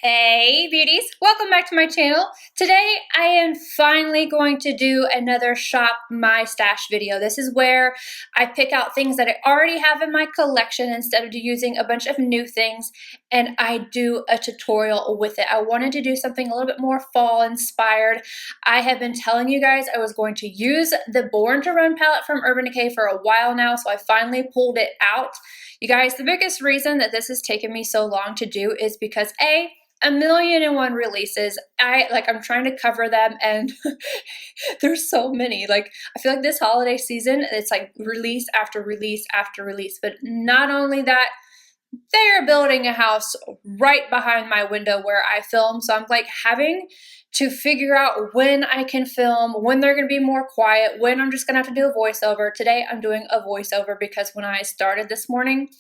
Hey beauties, welcome back to my channel. Today I am finally going to do another shop my stash video. This is where I pick out things that I already have in my collection instead of using a bunch of new things, and I do a tutorial with it. I wanted to do something a little bit more fall inspired. I have been telling you guys I was going to use the Born to Run palette from Urban Decay for a while now, so I finally pulled it out. You guys, the biggest reason that this has taken me so long to do is because a million and one releases. I'm trying to cover them, and there's so many. Like, I feel like this holiday season, it's like release after release after release. But not only that, they are building a house right behind my window where I film. So I'm like having to figure out when I can film, when they're going to be more quiet, when I'm just going to have to do a voiceover. Today I'm doing a voiceover because when I started this morning,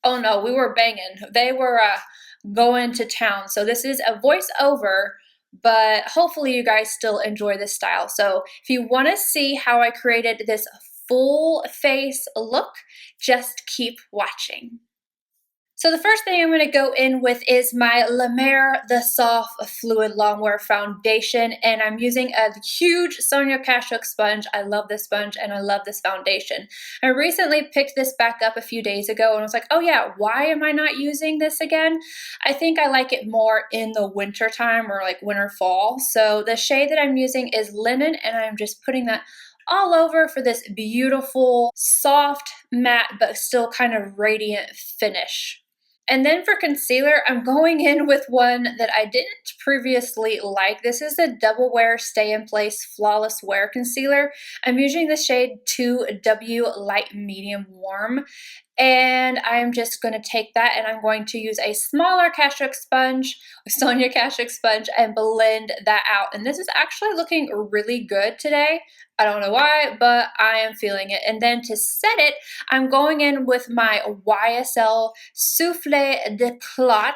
oh no, we were banging. They were going to town. So this is a voiceover, but hopefully you guys still enjoy this style. So if you want to see how I created this full face look, just keep watching. So the first thing I'm going to go in with is my La Mer The Soft Fluid Longwear Foundation, and I'm using a huge Sonia Kashuk sponge. I love this sponge and I love this foundation. I recently picked this back up a few days ago and was like, oh yeah, why am I not using this again? I think I like it more in the winter time, or like winter fall. So the shade that I'm using is Linen, and I'm just putting that all over for this beautiful, soft, matte, but still kind of radiant finish. And then for concealer, I'm going in with one that I didn't previously like. This is the Double Wear Stay in Place Flawless Wear Concealer. I'm using the shade 2W Light Medium Warm. And I'm just going to take that and I'm going to use a smaller Kashuk sponge, Sonia Kashuk sponge, and blend that out. And this is actually looking really good today. I don't know why, but I am feeling it. And then to set it, I'm going in with my YSL Souffle de Clot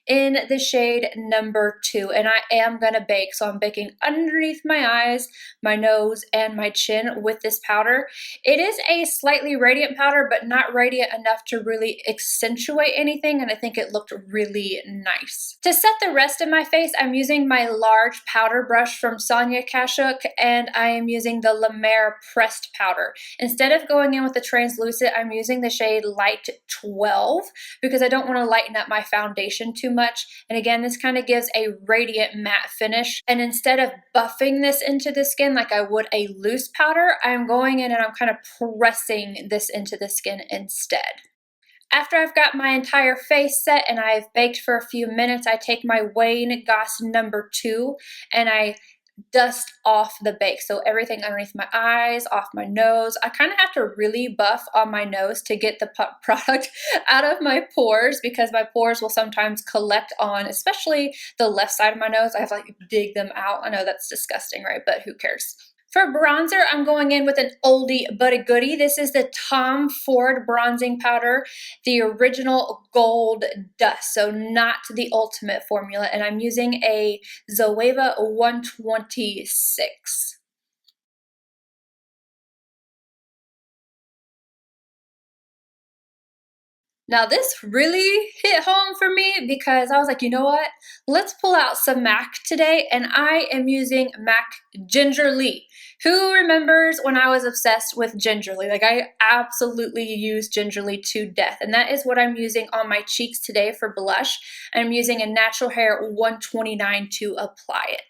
in the shade number 2. And I am going to bake. So I'm baking underneath my eyes, my nose, and my chin with this powder. It is a slightly radiant powder, but not radiant enough to really accentuate anything, and I think it looked really nice. To set the rest of my face, I'm using my large powder brush from Sonia Kashuk, and I am using the La Mer pressed powder. Instead of going in with the translucent, I'm using the shade Light 12 because I don't want to lighten up my foundation too much. And again, this kind of gives a radiant matte finish. And instead of buffing this into the skin like I would a loose powder, I'm going in and I'm kind of pressing this into the skin instead. After I've got my entire face set and I've baked for a few minutes, I take my Wayne Goss number 2 and I dust off the bake. So everything underneath my eyes, off my nose. I kind of have to really buff on my nose to get the product out of my pores, because my pores will sometimes collect on, especially the left side of my nose. I have to like dig them out. I know that's disgusting, right? But who cares? For bronzer, I'm going in with an oldie but a goodie. This is the Tom Ford bronzing powder, the original gold dust, so not the ultimate formula, and I'm using a Zoeva 126. Now this really hit home for me because I was like, you know what? Let's pull out some MAC today, and I am using MAC Gingerly. Who remembers when I was obsessed with Gingerly? Like, I absolutely use Gingerly to death, and that is what I'm using on my cheeks today for blush. I'm using a Natural Hair 129 to apply it.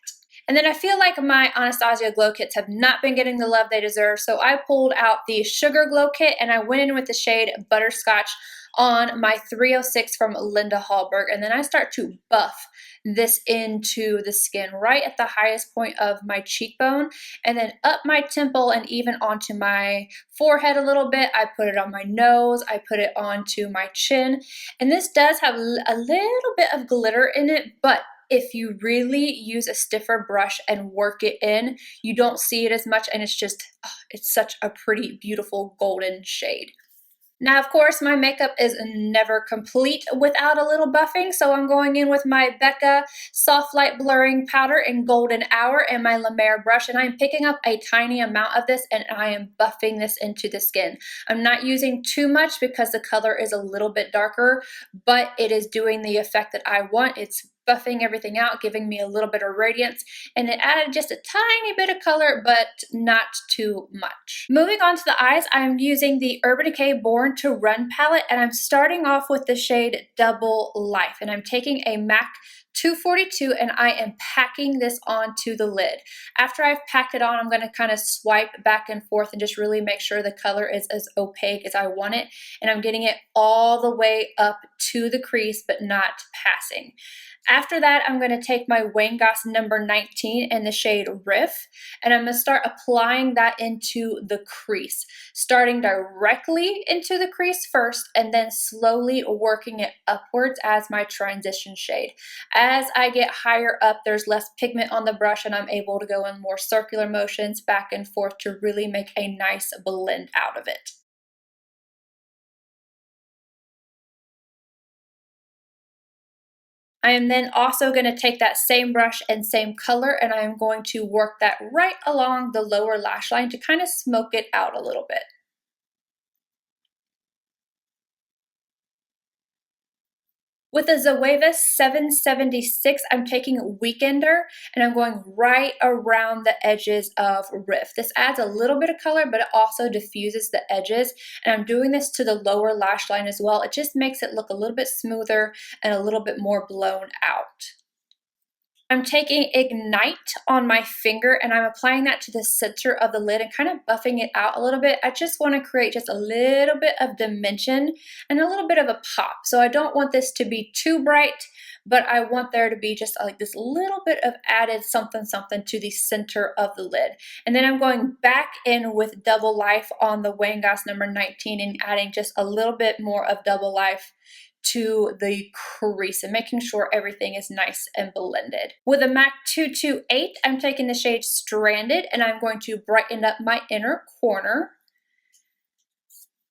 And then I feel like my Anastasia Glow Kits have not been getting the love they deserve, so I pulled out the Sugar Glow Kit and I went in with the shade Butterscotch on my 306 from Linda Hallberg, and then I start to buff this into the skin right at the highest point of my cheekbone, and then up my temple and even onto my forehead a little bit. I put it on my nose, I put it onto my chin, and this does have a little bit of glitter in it, but if you really use a stiffer brush and work it in, you don't see it as much, and it's just, it's such a pretty, beautiful golden shade. Now, of course, my makeup is never complete without a little buffing, so I'm going in with my Becca Soft Light Blurring Powder in Golden Hour and my La Mer brush, and I'm picking up a tiny amount of this and I am buffing this into the skin. I'm not using too much because the color is a little bit darker, but it is doing the effect that I want. It's buffing everything out, giving me a little bit of radiance, and it added just a tiny bit of color, but not too much. Moving on to the eyes, I'm using the Urban Decay Born to Run palette, and I'm starting off with the shade Double Life, and I'm taking a MAC 242 and I am packing this onto the lid. After I've packed it on, I'm going to kind of swipe back and forth and just really make sure the color is as opaque as I want it, and I'm getting it all the way up to the crease but not passing. After that, I'm going to take my Wayne Goss number 19 in the shade Riff, and I'm going to start applying that into the crease, starting directly into the crease first and then slowly working it upwards as my transition shade. As I get higher up, there's less pigment on the brush and I'm able to go in more circular motions back and forth to really make a nice blend out of it. I am then also going to take that same brush and same color, and I am going to work that right along the lower lash line to kind of smoke it out a little bit. With a Zoeva 776, I'm taking a Weekender and I'm going right around the edges of Riff. This adds a little bit of color, but it also diffuses the edges. And I'm doing this to the lower lash line as well. It just makes it look a little bit smoother and a little bit more blown out. I'm taking Ignite on my finger and I'm applying that to the center of the lid and kind of buffing it out a little bit. I just want to create just a little bit of dimension and a little bit of a pop. So I don't want this to be too bright, but I want there to be just like this little bit of added something to the center of the lid. And then I'm going back in with Double Life on the Wayne Goss number 19 and adding just a little bit more of Double Life to the crease and making sure everything is nice and blended. With a MAC 228, I'm taking the shade Stranded and I'm going to brighten up my inner corner.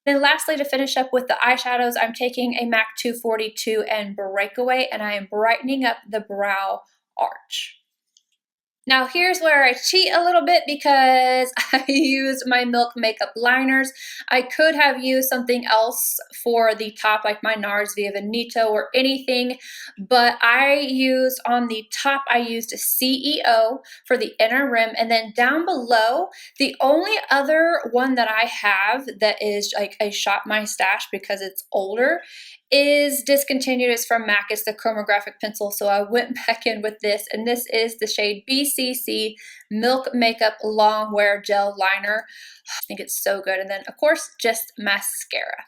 Then lastly, to finish up with the eyeshadows, I'm taking a MAC 242 and Breakaway and I am brightening up the brow arch. Now here's where I cheat a little bit because I used my Milk makeup liners. I could have used something else for the top, like my NARS Via Veneto or anything, but I used on the top, I used a CEO for the inner rim, and then down below, the only other one that I have that is like a Shop My Stash because it's older is discontinued. It's from MAC. It's the chromographic pencil. So I went back in with this, and this is the shade BCC Milk Makeup Long Wear Gel Liner. I think it's so good. And then, of course, just mascara.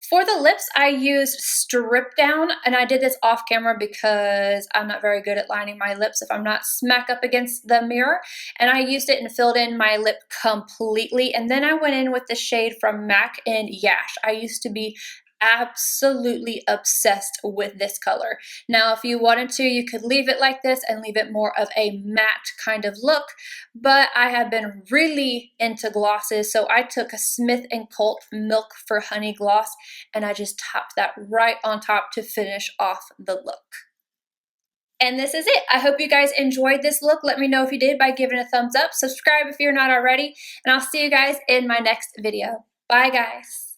For the lips, I used Strip Down, and I did this off camera because I'm not very good at lining my lips if I'm not smack up against the mirror. And I used it and filled in my lip completely. And then I went in with the shade from MAC in Yash. I used to be absolutely obsessed with this color. Now, if you wanted to, you could leave it like this and leave it more of a matte kind of look, but I have been really into glosses, so I took a Smith & Colt Milk for Honey gloss and I just topped that right on top to finish off the look. And this is it. I hope you guys enjoyed this look. Let me know if you did by giving a thumbs up. Subscribe if you're not already, and I'll see you guys in my next video. Bye, guys.